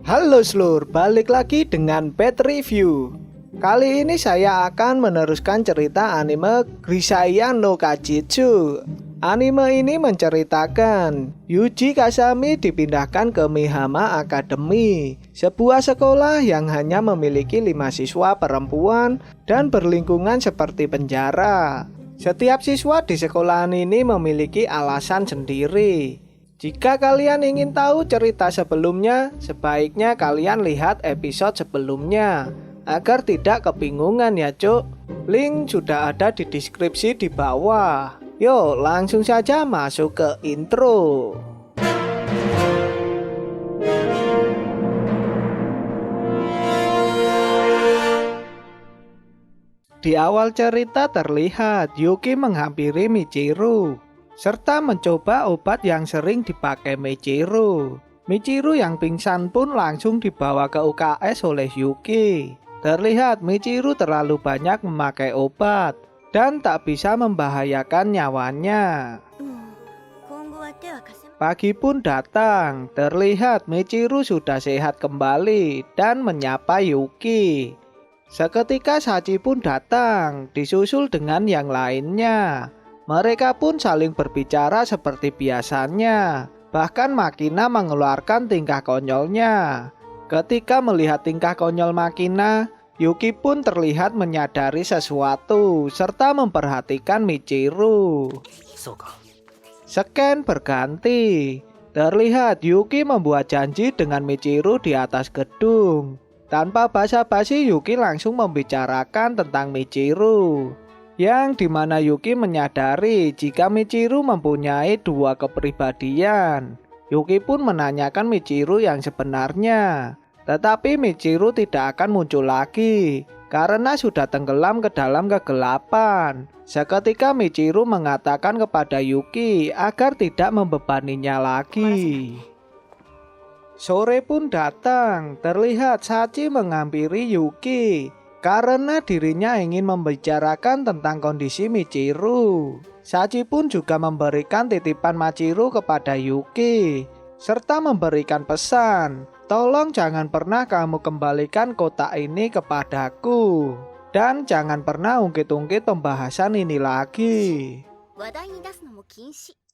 Halo seluruh, balik lagi dengan Pet Review. Kali ini saya akan meneruskan cerita anime Grisaya no Kajitsu. Anime ini menceritakan Yuji Kasami dipindahkan ke Mihama Academy, sebuah sekolah yang hanya memiliki 5 siswa perempuan dan berlingkungan seperti penjara. Setiap siswa di sekolahan ini memiliki alasan sendiri. Jika kalian ingin tahu cerita sebelumnya, sebaiknya kalian lihat episode sebelumnya agar tidak kebingungan ya cuk. Link sudah ada di deskripsi di bawah. Yuk langsung saja masuk ke intro. Di awal cerita terlihat Yuki menghampiri Michiru serta mencoba obat yang sering dipakai Michiru. Michiru yang pingsan pun langsung dibawa ke UKS oleh Yuki. Terlihat Michiru terlalu banyak memakai obat dan tak bisa membahayakan nyawanya. Pagi pun datang, terlihat Michiru sudah sehat kembali dan menyapa Yuki. Seketika Sachi pun datang, disusul dengan yang lainnya. Mereka pun saling berbicara seperti biasanya. Bahkan Makina mengeluarkan tingkah konyolnya. Ketika melihat tingkah konyol Makina, Yuki pun terlihat menyadari sesuatu serta memperhatikan Michiru. Scan berganti. Terlihat Yuki membuat janji dengan Michiru di atas gedung. Tanpa basa-basi Yuki langsung membicarakan tentang Michiru, yang dimana Yuki menyadari jika Michiru mempunyai 2 kepribadian. Yuki pun menanyakan Michiru yang sebenarnya, tetapi Michiru tidak akan muncul lagi karena sudah tenggelam ke dalam kegelapan. Seketika Michiru mengatakan kepada Yuki agar tidak membebaninya lagi. Sore pun datang, terlihat Sachi menghampiri Yuki karena dirinya ingin membicarakan tentang kondisi Michiru. Sachi pun juga memberikan titipan Michiru kepada Yuki, serta memberikan pesan, tolong jangan pernah kamu kembalikan kotak ini kepadaku, dan jangan pernah ungkit-ungkit pembahasan ini lagi.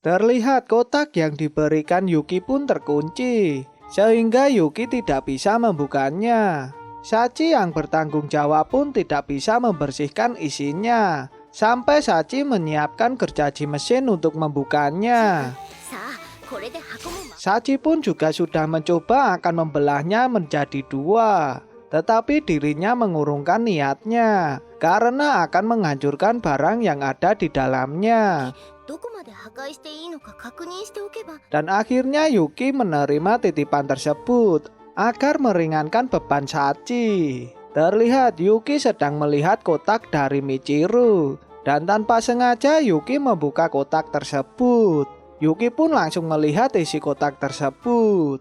Terlihat kotak yang diberikan Yuki pun terkunci, sehingga Yuki tidak bisa membukanya. Sachi yang bertanggung jawab pun tidak bisa membersihkan isinya, sampai Sachi menyiapkan gergaji mesin untuk membukanya. Sachi pun juga sudah mencoba akan membelahnya menjadi 2, tetapi dirinya mengurungkan niatnya karena akan menghancurkan barang yang ada di dalamnya. Dan akhirnya Yuki menerima titipan tersebut agar meringankan beban Sachi. Terlihat Yuki sedang melihat kotak dari Michiru, dan tanpa sengaja Yuki membuka kotak tersebut. Yuki pun langsung melihat isi kotak tersebut.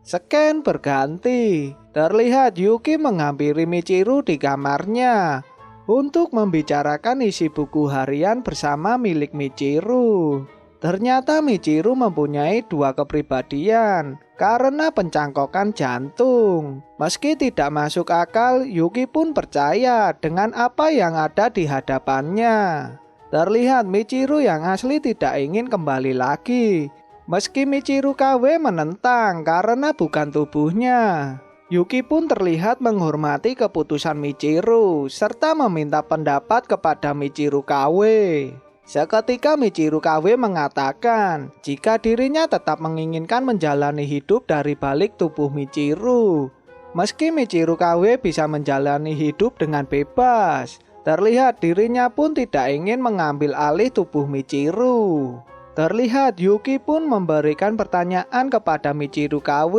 Scan berganti. Terlihat Yuki menghampiri Michiru di kamarnya untuk membicarakan isi buku harian bersama milik Michiru. Ternyata Michiru mempunyai 2 kepribadian karena pencangkokan jantung. Meski tidak masuk akal, Yuki pun percaya dengan apa yang ada di hadapannya. Terlihat Michiru yang asli tidak ingin kembali lagi. Meski Michiru KW menentang karena bukan tubuhnya, Yuki pun terlihat menghormati keputusan Michiru serta meminta pendapat kepada Michiru KW. Seketika Michiru KW mengatakan jika dirinya tetap menginginkan menjalani hidup dari balik tubuh Michiru. Meski Michiru KW bisa menjalani hidup dengan bebas, terlihat dirinya pun tidak ingin mengambil alih tubuh Michiru. Terlihat Yuki pun memberikan pertanyaan kepada Michiru KW.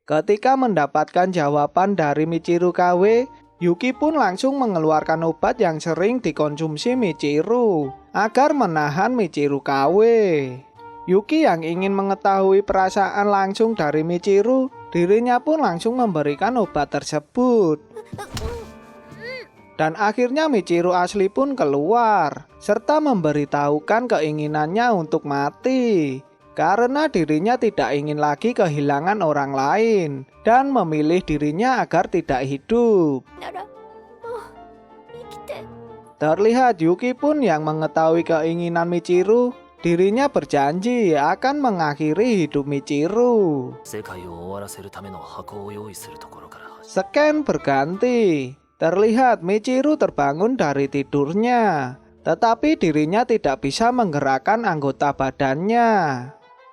Ketika mendapatkan jawaban dari Michiru KW, Yuki pun langsung mengeluarkan obat yang sering dikonsumsi Michiru agar menahan Michiru KW. Yuki yang ingin mengetahui perasaan langsung dari Michiru, dirinya pun langsung memberikan obat tersebut. Dan akhirnya Michiru asli pun keluar, serta memberitahukan keinginannya untuk mati. karena dirinya tidak ingin lagi kehilangan orang lain dan memilih dirinya agar tidak hidup. Terlihat Yuki pun yang mengetahui keinginan Michiru, dirinya berjanji akan mengakhiri hidup Michiru. Scan berganti. Terlihat Michiru terbangun dari tidurnya, tetapi dirinya tidak bisa menggerakkan anggota badannya.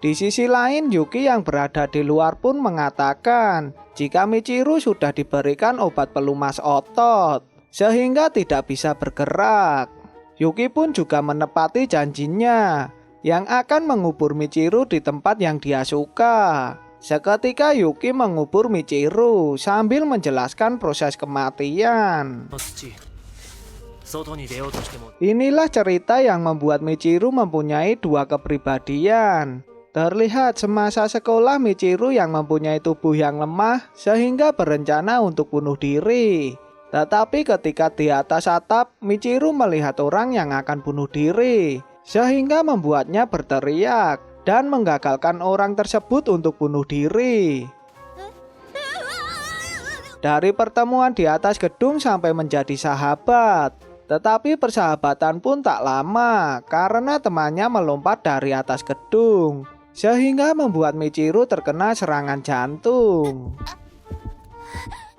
Di sisi lain, Yuki yang berada di luar pun mengatakan jika Michiru sudah diberikan obat pelumas otot, sehingga tidak bisa bergerak. Yuki pun juga menepati janjinya yang akan mengubur Michiru di tempat yang dia suka. Seketika Yuki mengubur Michiru sambil menjelaskan proses kematian. Inilah cerita yang membuat Michiru mempunyai dua kepribadian. Terlihat semasa sekolah Michiru yang mempunyai tubuh yang lemah sehingga berencana untuk bunuh diri. Tetapi ketika di atas atap, Michiru melihat orang yang akan bunuh diri, sehingga membuatnya berteriak dan menggagalkan orang tersebut untuk bunuh diri. Dari pertemuan di atas gedung sampai menjadi sahabat, tetapi persahabatan pun tak lama karena temannya melompat dari atas gedung, sehingga membuat Michiru terkena serangan jantung.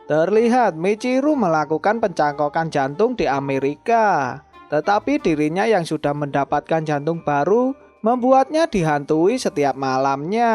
Terlihat Michiru melakukan pencangkokan jantung di Amerika, tetapi dirinya yang sudah mendapatkan jantung baru membuatnya dihantui setiap malamnya.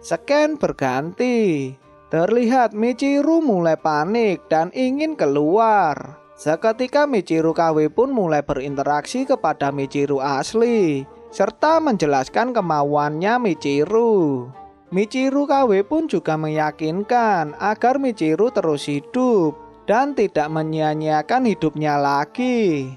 Scan berganti. Terlihat Michiru mulai panik dan ingin keluar. Seketika Michiru KW pun mulai berinteraksi kepada Michiru asli, serta menjelaskan kemauannya Michiru. Michiru KW pun juga meyakinkan agar Michiru terus hidup dan tidak menyia-nyiakan hidupnya lagi.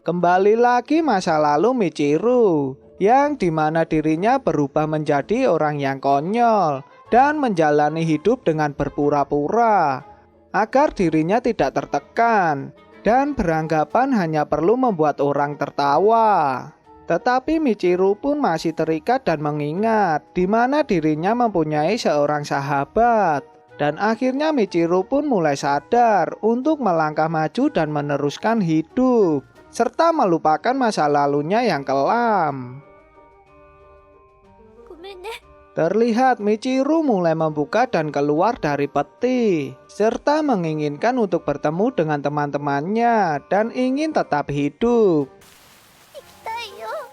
Kembali lagi masa lalu Michiru, yang dimana dirinya berubah menjadi orang yang konyol dan menjalani hidup dengan berpura-pura agar dirinya tidak tertekan dan beranggapan hanya perlu membuat orang tertawa. Tetapi Michiru pun masih terikat dan mengingat di mana dirinya mempunyai seorang sahabat. Dan akhirnya Michiru pun mulai sadar untuk melangkah maju dan meneruskan hidup, serta melupakan masa lalunya yang kelam. Terlihat Michiru mulai membuka dan keluar dari peti, serta menginginkan untuk bertemu dengan teman-temannya dan ingin tetap hidup.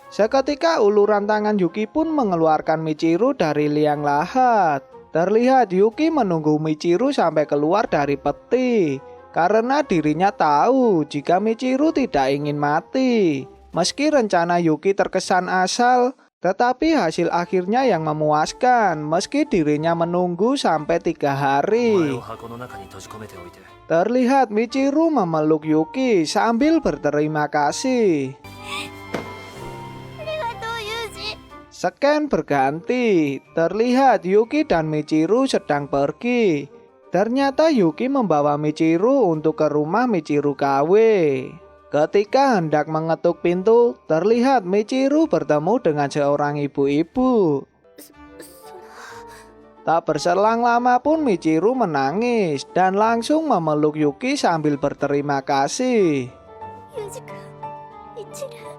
Seketika uluran tangan Yuki pun mengeluarkan Michiru dari liang lahat. Terlihat Yuki menunggu Michiru sampai keluar dari peti, karena dirinya tahu jika Michiru tidak ingin mati. Meski rencana Yuki terkesan asal, tetapi hasil akhirnya yang memuaskan meski dirinya menunggu sampai 3 hari. Terlihat Michiru memeluk Yuki sambil berterima kasih. Scan berganti. Terlihat Yuki dan Michiru sedang pergi. Ternyata Yuki membawa Michiru untuk ke rumah Michiru KW. Ketika hendak mengetuk pintu, terlihat Michiru bertemu dengan seorang ibu-ibu. Tak berselang lama pun Michiru menangis dan langsung memeluk Yuki sambil berterima kasih.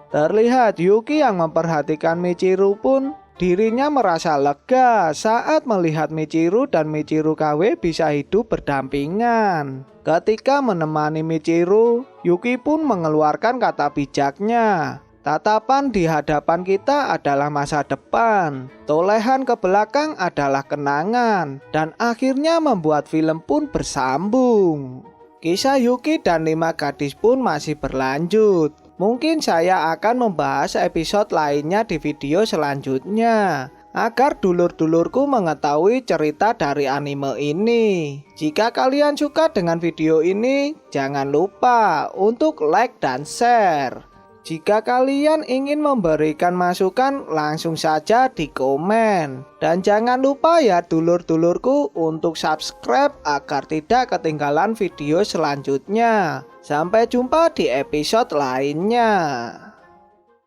Terlihat Yuki yang memperhatikan Michiru pun dirinya merasa lega saat melihat Michiru dan Michiru KW bisa hidup berdampingan. Ketika menemani Michiru, Yuki pun mengeluarkan kata bijaknya. Tatapan di hadapan kita adalah masa depan, tolehan ke belakang adalah kenangan, dan akhirnya membuat film pun bersambung. Kisah Yuki dan 5 gadis pun masih berlanjut. Mungkin saya akan membahas episode lainnya di video selanjutnya, agar dulur-dulurku mengetahui cerita dari anime ini. Jika kalian suka dengan video ini, jangan lupa untuk like dan share. Jika kalian ingin memberikan masukan, langsung saja di komen. Dan jangan lupa ya dulur-dulurku untuk subscribe agar tidak ketinggalan video selanjutnya. Sampai jumpa di episode lainnya.